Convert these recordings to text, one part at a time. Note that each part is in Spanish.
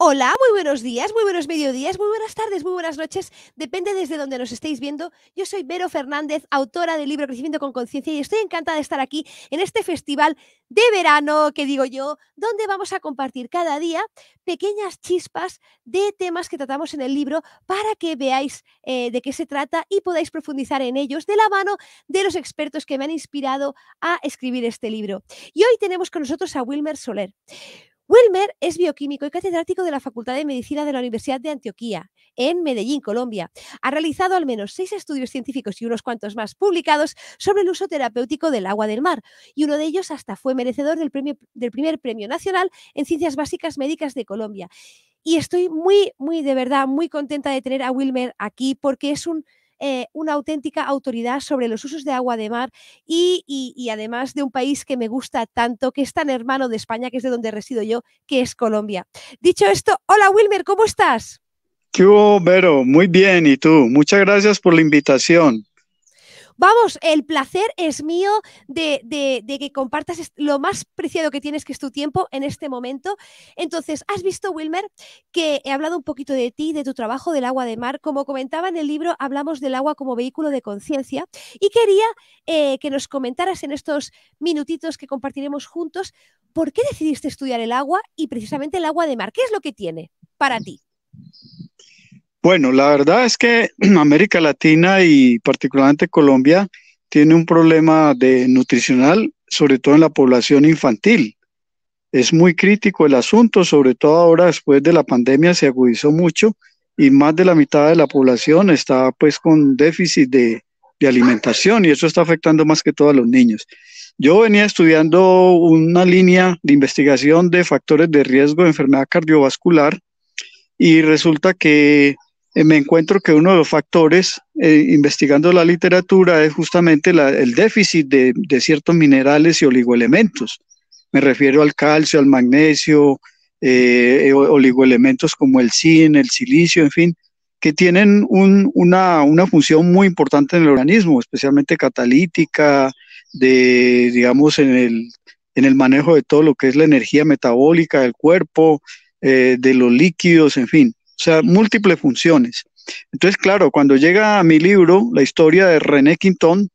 Hola, muy buenos días, muy buenos mediodías, muy buenas tardes, muy buenas noches. Depende desde donde nos estéis viendo. Yo soy Vero Fernández, autora del libro Crecimiento con Conciencia, y estoy encantada de estar aquí en este festival de verano, que digo yo, donde vamos a compartir cada día pequeñas chispas de temas que tratamos en el libro para que veáis de qué se trata y podáis profundizar en ellos de la mano de los expertos que me han inspirado a escribir este libro. Y hoy tenemos con nosotros a Wilmer Soler. Wilmer es bioquímico y catedrático de la Facultad de Medicina de la Universidad de Antioquia, en Medellín, Colombia. Ha realizado al menos 6 estudios científicos y unos cuantos más publicados sobre el uso terapéutico del agua del mar, y uno de ellos hasta fue merecedor del primer Premio Nacional en Ciencias Básicas Médicas de Colombia. Y estoy de verdad, muy contenta de tener a Wilmer aquí porque es una auténtica autoridad sobre los usos de agua de mar y además de un país que me gusta tanto, que es tan hermano de España, que es de donde resido yo, que es Colombia. Dicho esto, hola Wilmer, ¿cómo estás? ¿Qué hubo, Vero? Muy bien, ¿y tú? Muchas gracias por la invitación. Vamos, el placer es mío de que compartas lo más preciado que tienes, que es tu tiempo en este momento. Entonces, has visto, Wilmer, que he hablado un poquito de ti, de tu trabajo del agua de mar. Como comentaba en el libro, hablamos del agua como vehículo de conciencia, y quería que nos comentaras en estos minutitos que compartiremos juntos, ¿por qué decidiste estudiar el agua y precisamente el agua de mar? ¿Qué es lo que tiene para ti? Bueno, la verdad es que América Latina y particularmente Colombia tiene un problema nutricional, sobre todo en la población infantil. Es muy crítico el asunto, sobre todo ahora después de la pandemia se agudizó mucho y más de la mitad de la población está pues con déficit de alimentación, y eso está afectando más que todo a los niños. Yo venía estudiando una línea de investigación de factores de riesgo de enfermedad cardiovascular, y resulta que me encuentro que uno de los factores, investigando la literatura, es justamente el déficit de ciertos minerales y oligoelementos. Me refiero al calcio, al magnesio, oligoelementos como el zinc, el silicio, en fin, que tienen una función muy importante en el organismo, especialmente catalítica, digamos, en el manejo de todo lo que es la energía metabólica del cuerpo, de los líquidos, en fin, o sea, múltiples funciones. Entonces, claro, cuando llega a mi libro, la historia de René Quintón,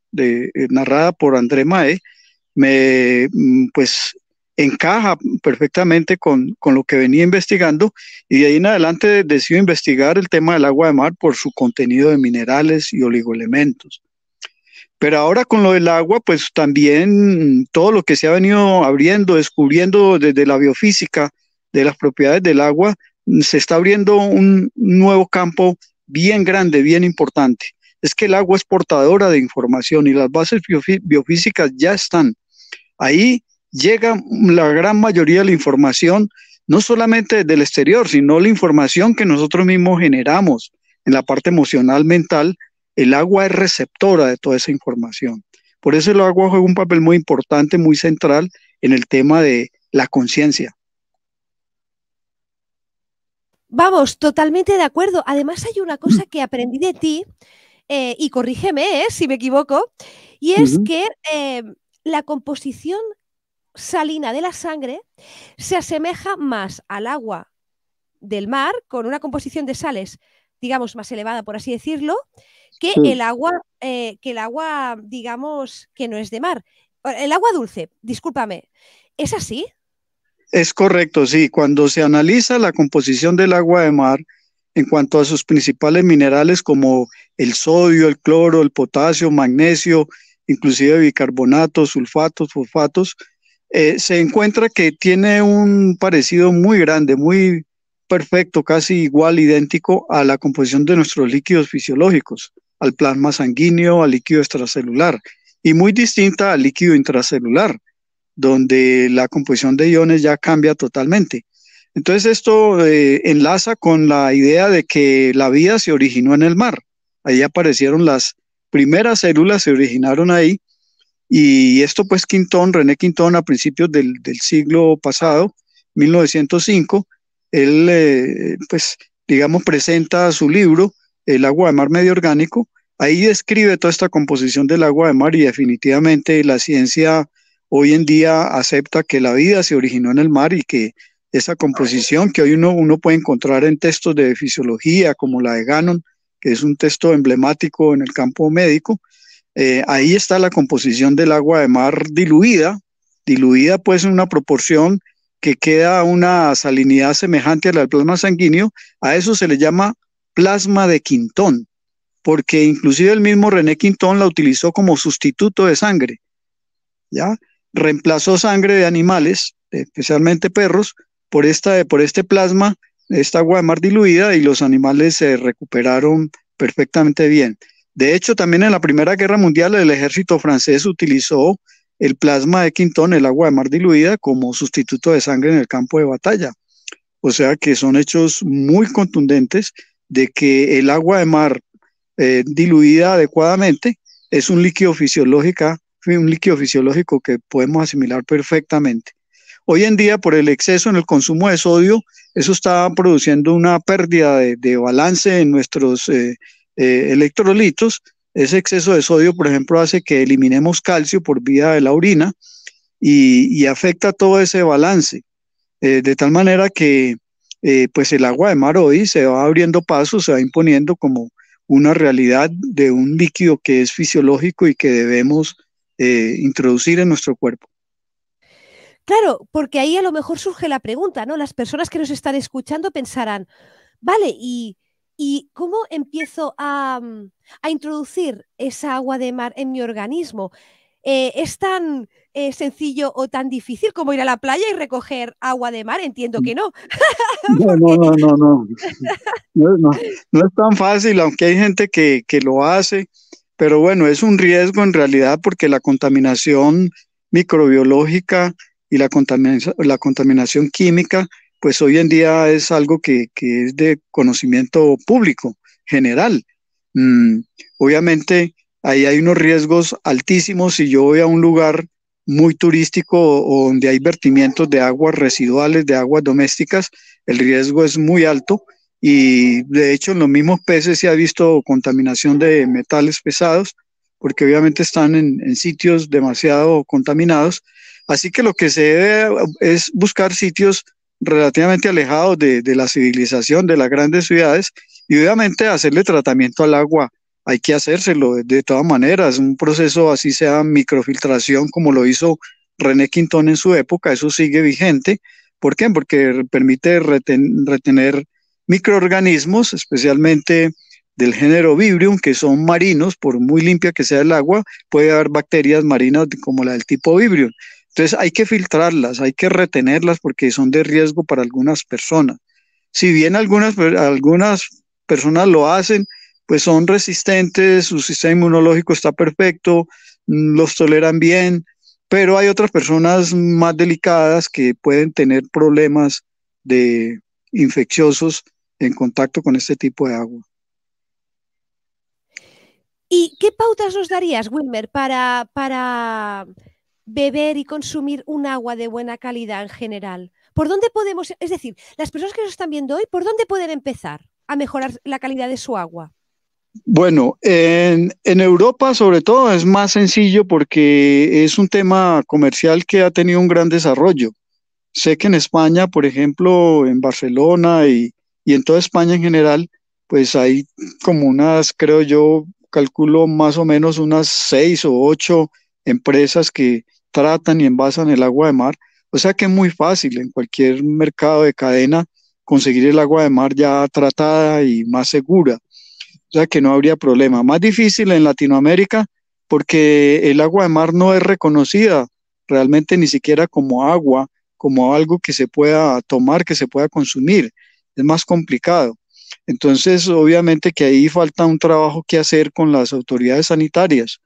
narrada por André Mae, pues encaja perfectamente con lo que venía investigando, y de ahí en adelante decido investigar el tema del agua de mar por su contenido de minerales y oligoelementos. Pero ahora con lo del agua, pues también todo lo que se ha venido abriendo, descubriendo desde la biofísica de las propiedades del agua, se está abriendo un nuevo campo bien grande, bien importante. Es que el agua es portadora de información y las bases biofísicas ya están. Ahí llega la gran mayoría de la información, no solamente del exterior, sino la información que nosotros mismos generamos en la parte emocional, mental. El agua es receptora de toda esa información. Por eso el agua juega un papel muy importante, muy central en el tema de la conciencia. Vamos, totalmente de acuerdo. Además, hay una cosa que aprendí de ti, y corrígeme si me equivoco, y es Ujú. que la composición salina de la sangre se asemeja más al agua del mar, con una composición de sales, digamos, más elevada, por así decirlo, Sí. que el agua, digamos, que no es de mar. El agua dulce, discúlpame. ¿Es así? Es correcto, sí. Cuando se analiza la composición del agua de mar en cuanto a sus principales minerales como el sodio, el cloro, el potasio, magnesio, inclusive bicarbonatos, sulfatos, fosfatos, se encuentra que tiene un parecido muy grande, muy perfecto, casi igual, idéntico a la composición de nuestros líquidos fisiológicos, al plasma sanguíneo, al líquido extracelular, y muy distinta al líquido intracelular, donde la composición de iones ya cambia totalmente. Entonces esto enlaza con la idea de que la vida se originó en el mar. Ahí aparecieron las primeras células, se originaron ahí, y esto pues René Quintón, a principios del siglo pasado, 1905, él pues digamos presenta su libro, El agua de mar medio orgánico. Ahí describe toda esta composición del agua de mar, y definitivamente la ciencia hoy en día acepta que la vida se originó en el mar y que esa composición que hoy uno puede encontrar en textos de fisiología, como la de Gannon, que es un texto emblemático en el campo médico. Ahí está la composición del agua de mar diluida pues en una proporción que queda una salinidad semejante a la del plasma sanguíneo. A eso se le llama plasma de Quintón, porque inclusive el mismo René Quintón la utilizó como sustituto de sangre, ¿ya? Reemplazó sangre de animales, especialmente perros, por este plasma, esta agua de mar diluida, y los animales se recuperaron perfectamente bien. De hecho, también en la Primera Guerra Mundial el ejército francés utilizó el plasma de Quintón, el agua de mar diluida, como sustituto de sangre en el campo de batalla. O sea que son hechos muy contundentes de que el agua de mar diluida adecuadamente es un líquido fisiológico que podemos asimilar perfectamente. Hoy en día, por el exceso en el consumo de sodio, eso está produciendo una pérdida de balance en nuestros electrolitos. Ese exceso de sodio, por ejemplo, hace que eliminemos calcio por vía de la orina y afecta todo ese balance, de tal manera que pues el agua de mar hoy se va abriendo paso, se va imponiendo como una realidad de un líquido que es fisiológico y que debemos introducir en nuestro cuerpo. Claro, porque ahí a lo mejor surge la pregunta, ¿no? Las personas que nos están escuchando pensarán, vale, ¿y cómo empiezo a introducir esa agua de mar en mi organismo? ¿Es tan sencillo o tan difícil como ir a la playa y recoger agua de mar? Entiendo que no, No, no, porque no, no, no. No es tan fácil, aunque hay gente que lo hace, pero bueno, es un riesgo en realidad porque la contaminación microbiológica y la contaminación química, pues hoy en día es algo que es de conocimiento público, general. Mm, Obviamente, ahí hay unos riesgos altísimos si yo voy a un lugar muy turístico o donde hay vertimientos de aguas residuales, de aguas domésticas, el riesgo es muy alto y de hecho en los mismos peces se ha visto contaminación de metales pesados porque obviamente están en sitios demasiado contaminados. Así que lo que se debe es buscar sitios relativamente alejados de la civilización, de las grandes ciudades, y obviamente hacerle tratamiento al agua. Hay que hacérselo de todas maneras, un proceso así sea microfiltración como lo hizo René Quintón en su época, eso sigue vigente. ¿Por qué? Porque permite retener microorganismos, especialmente del género Vibrium, que son marinos. Por muy limpia que sea el agua, puede haber bacterias marinas como la del tipo Vibrium. Entonces hay que filtrarlas, hay que retenerlas porque son de riesgo para algunas personas. Si bien algunas personas lo hacen, pues son resistentes, su sistema inmunológico está perfecto, los toleran bien, pero hay otras personas más delicadas que pueden tener problemas de infecciosos en contacto con este tipo de agua. ¿Y qué pautas nos darías, Wilmer, para beber y consumir un agua de buena calidad en general? ¿Por dónde podemos, es decir, las personas que nos están viendo hoy, ¿por dónde pueden empezar a mejorar la calidad de su agua? Bueno, en Europa sobre todo es más sencillo porque es un tema comercial que ha tenido un gran desarrollo. Sé que en España, por ejemplo, en Barcelona y en toda España en general, pues hay como unas, creo yo, calculo más o menos unas 6 o 8 empresas que tratan y envasan el agua de mar. O sea que es muy fácil en cualquier mercado de cadena conseguir el agua de mar ya tratada y más segura. O sea que no habría problema. Más difícil en Latinoamérica porque el agua de mar no es reconocida realmente ni siquiera como agua, como algo que se pueda tomar, que se pueda consumir. Es más complicado. Entonces, obviamente que ahí falta un trabajo que hacer con las autoridades sanitarias,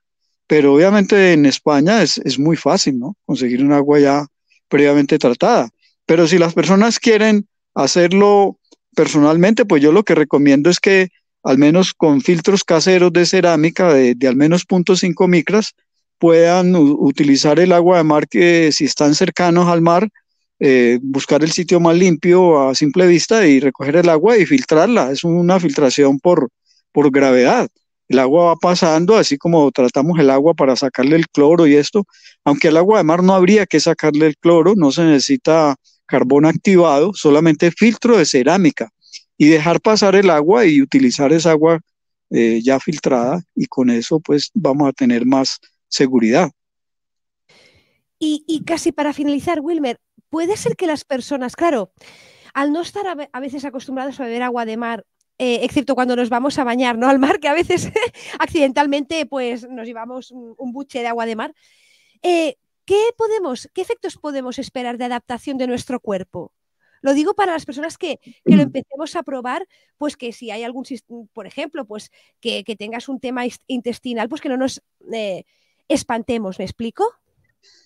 pero obviamente en España es muy fácil, ¿no? Conseguir un agua ya previamente tratada. Pero si las personas quieren hacerlo personalmente, pues yo lo que recomiendo es que al menos con filtros caseros de cerámica de al menos 0,5 micras, puedan utilizar el agua de mar que si están cercanos al mar, buscar el sitio más limpio a simple vista y recoger el agua y filtrarla. Es una filtración por gravedad. El agua va pasando, así como tratamos el agua para sacarle el cloro y esto, aunque al agua de mar no habría que sacarle el cloro, no se necesita carbón activado, solamente filtro de cerámica y dejar pasar el agua y utilizar esa agua ya filtrada, y con eso pues vamos a tener más seguridad. Y casi para finalizar, Wilmer, puede ser que las personas, claro, al no estar a veces acostumbrados a beber agua de mar, excepto cuando nos vamos a bañar, ¿no? Al mar, que a veces accidentalmente pues nos llevamos un buche de agua de mar. ¿Qué efectos podemos esperar de adaptación de nuestro cuerpo? Lo digo para las personas que lo empecemos a probar, pues que si hay algún, por ejemplo, pues que tengas un tema intestinal, pues que no nos espantemos, ¿me explico?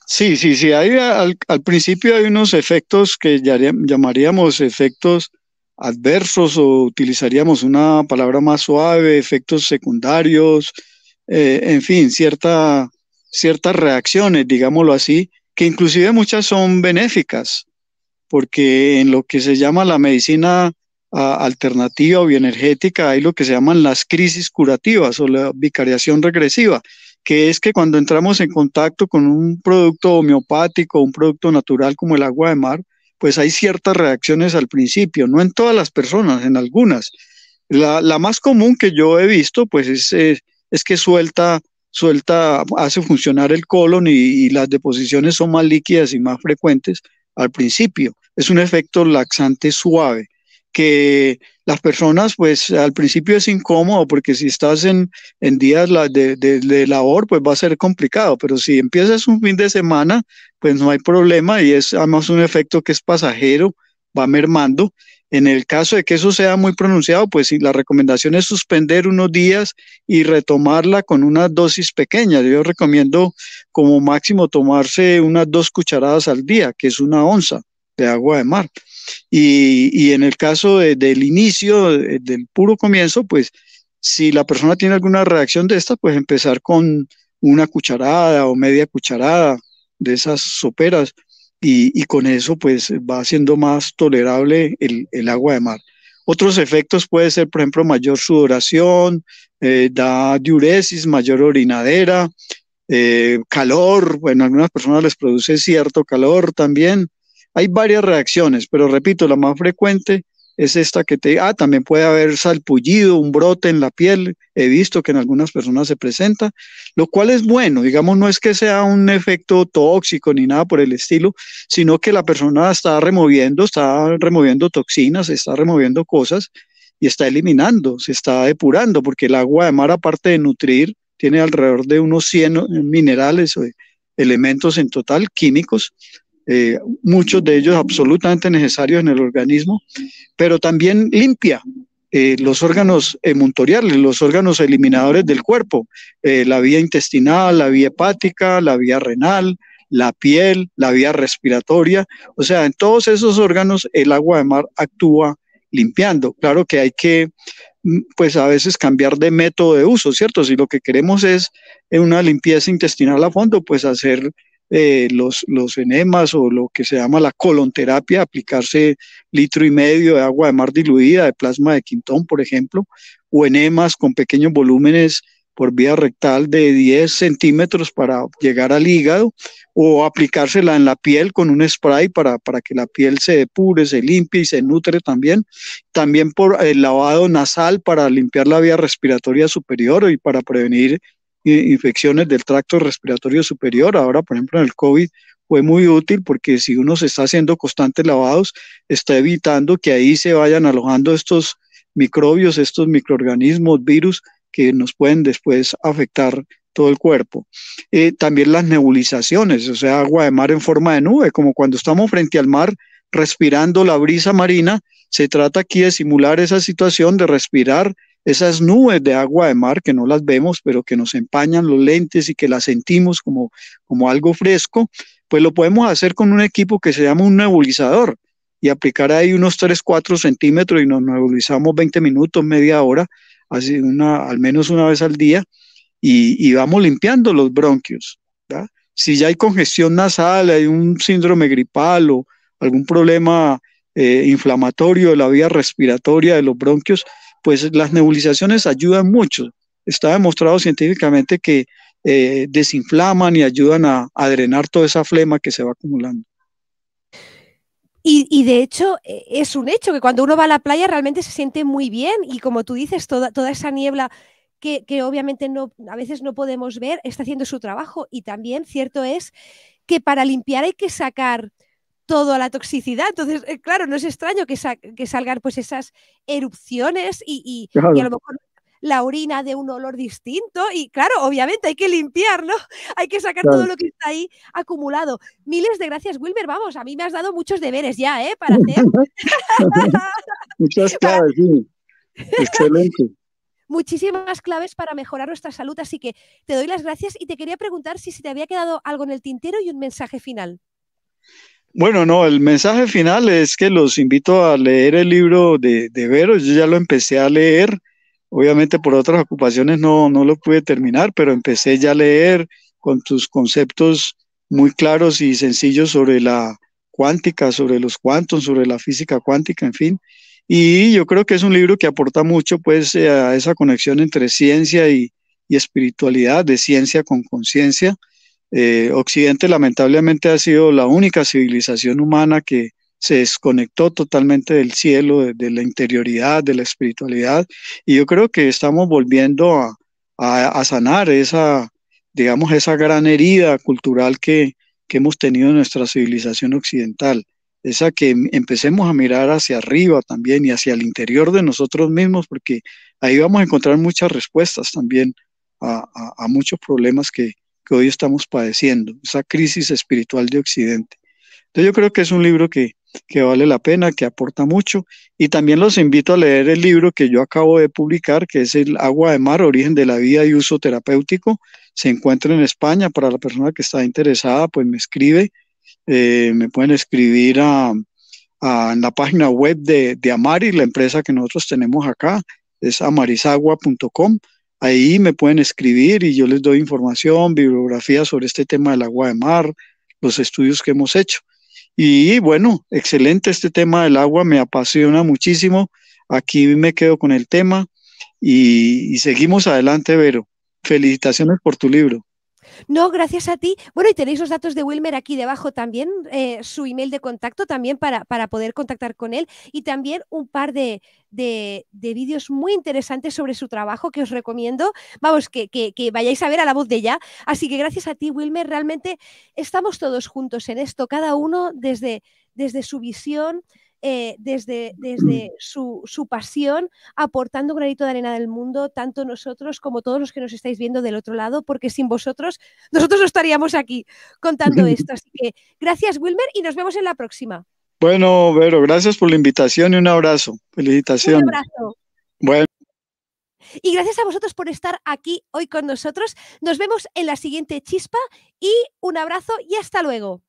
Sí, sí, sí. Al principio hay unos efectos que llamaríamos efectos adversos, o utilizaríamos una palabra más suave, efectos secundarios, en fin, ciertas reacciones, digámoslo así, que inclusive muchas son benéficas, porque en lo que se llama la medicina alternativa o bioenergética hay lo que se llaman las crisis curativas o la bicariación regresiva, que es que cuando entramos en contacto con un producto homeopático, un producto natural como el agua de mar, pues hay ciertas reacciones al principio, no en todas las personas, en algunas. La más común que yo he visto, pues es que hace funcionar el colon, y las deposiciones son más líquidas y más frecuentes al principio. Es un efecto laxante suave que las personas, pues al principio es incómodo, porque si estás en días de labor, pues va a ser complicado, pero si empiezas un fin de semana, pues no hay problema, y es además un efecto que es pasajero, va mermando. En el caso de que eso sea muy pronunciado, pues sí, la recomendación es suspender unos días y retomarla con unas dosis pequeñas. Yo recomiendo como máximo tomarse unas 2 cucharadas al día, que es 1 onza de agua de mar. Y en el caso del inicio, del puro comienzo, pues si la persona tiene alguna reacción de esta, pues empezar con 1 cucharada o media cucharada de esas soperas, y con eso pues va siendo más tolerable el agua de mar. Otros efectos puede ser, por ejemplo, mayor sudoración, da diuresis, mayor orinadera, calor. Bueno, a algunas personas les produce cierto calor también. Hay varias reacciones, pero repito, la más frecuente es esta también puede haber salpullido, un brote en la piel. He visto que en algunas personas se presenta, lo cual es bueno. Digamos, no es que sea un efecto tóxico ni nada por el estilo, sino que la persona está removiendo toxinas, está removiendo cosas y está eliminando, se está depurando, porque el agua de mar, aparte de nutrir, tiene alrededor de unos 100 minerales o elementos en total, químicos, muchos de ellos absolutamente necesarios en el organismo, pero también limpia los órganos emuntoriales, los órganos eliminadores del cuerpo, la vía intestinal, la vía hepática, la vía renal, la piel, la vía respiratoria. O sea, en todos esos órganos el agua de mar actúa limpiando. Claro que hay que, pues a veces, cambiar de método de uso, ¿cierto? Si lo que queremos es una limpieza intestinal a fondo, pues hacer los enemas, o lo que se llama la colonterapia, aplicarse 1,5 litros de agua de mar diluida, de plasma de Quintón, por ejemplo, o enemas con pequeños volúmenes por vía rectal de 10 centímetros para llegar al hígado, o aplicársela en la piel con un spray para que la piel se depure, se limpie y se nutre también. También por el lavado nasal para limpiar la vía respiratoria superior y para prevenir infecciones del tracto respiratorio superior. Ahora, por ejemplo, en el COVID fue muy útil, porque si uno se está haciendo constantes lavados, está evitando que ahí se vayan alojando estos microbios, estos microorganismos, virus, que nos pueden después afectar todo el cuerpo. También las nebulizaciones, o sea, agua de mar en forma de nube, como cuando estamos frente al mar respirando la brisa marina. Se trata aquí de simular esa situación, de respirar esas nubes de agua de mar que no las vemos, pero que nos empañan los lentes y que las sentimos como algo fresco. Pues lo podemos hacer con un equipo que se llama un nebulizador, y aplicar ahí unos 3, 4 centímetros, y nos nebulizamos 20 minutos, media hora, así al menos una vez al día, y vamos limpiando los bronquios, ¿verdad? Si ya hay congestión nasal, hay un síndrome gripal o algún problema inflamatorio de la vía respiratoria de los bronquios, pues las nebulizaciones ayudan mucho. Está demostrado científicamente que desinflaman y ayudan a drenar toda esa flema que se va acumulando. Y de hecho es un hecho que cuando uno va a la playa realmente se siente muy bien y como tú dices, toda esa niebla que obviamente no, a veces no podemos ver, está haciendo su trabajo. Y también cierto es que para limpiar hay que sacar toda la toxicidad. Entonces, claro, no es extraño que salgan pues esas erupciones y a Claro, lo mejor la orina de un olor distinto y claro, obviamente hay que limpiar, ¿no? Hay que sacar todo claro. lo que está ahí acumulado. Miles de gracias, Wilmer. Vamos, a mí me has dado muchos deberes ya, ¿eh? Para hacer, Muchas para claves, sí. Excelente. muchísimas claves para mejorar nuestra salud. Así que te doy las gracias y te quería preguntar si se te había quedado algo en el tintero y un mensaje final. Bueno, no, el mensaje final es que los invito a leer el libro de Vero. Yo ya lo empecé a leer. Obviamente por otras ocupaciones no lo pude terminar, pero empecé ya a leer con tus conceptos muy claros y sencillos sobre la cuántica, sobre los cuantos, sobre la física cuántica, en fin. Y yo creo que es un libro que aporta mucho pues a esa conexión entre ciencia y espiritualidad, de ciencia con conciencia. Occidente lamentablemente ha sido la única civilización humana que se desconectó totalmente del cielo, la interioridad, de la espiritualidad, y yo creo que estamos volviendo a sanar esa, digamos, esa gran herida cultural que hemos tenido en nuestra civilización occidental, esa que empecemos a mirar hacia arriba también y hacia el interior de nosotros mismos, porque ahí vamos a encontrar muchas respuestas también a muchos problemas que hoy estamos padeciendo, esa crisis espiritual de Occidente. Entonces yo creo que es un libro que vale la pena, que aporta mucho y también los invito a leer el libro que yo acabo de publicar, que es El agua de mar, origen de la vida y uso terapéutico. Se encuentra en España, para la persona que está interesada, pues me escribe, me pueden escribir en la página web de Amari, la empresa que nosotros tenemos acá, es amarisagua.com. Ahí me pueden escribir y yo les doy información, bibliografía sobre este tema del agua de mar, los estudios que hemos hecho. Y bueno, excelente este tema del agua, me apasiona muchísimo. Aquí me quedo con el tema y seguimos adelante, Vero. Felicitaciones por tu libro. No, gracias a ti. Bueno, y tenéis los datos de Wilmer aquí debajo también, su email de contacto también para poder contactar con él y también un par de vídeos muy interesantes sobre su trabajo que os recomiendo. Vamos, que vayáis a ver a la voz de ella. Así que gracias a ti, Wilmer, realmente estamos todos juntos en esto, cada uno desde su visión. Desde su pasión, aportando un granito de arena del mundo, tanto nosotros como todos los que nos estáis viendo del otro lado, porque sin vosotros, nosotros no estaríamos aquí contando esto. Así que gracias, Wilmer, y nos vemos en la próxima. Bueno, Vero, gracias por la invitación y un abrazo. Un Felicitaciones. abrazo. Bueno. Y gracias a vosotros por estar aquí hoy con nosotros. Nos vemos en la siguiente chispa y un abrazo y hasta luego.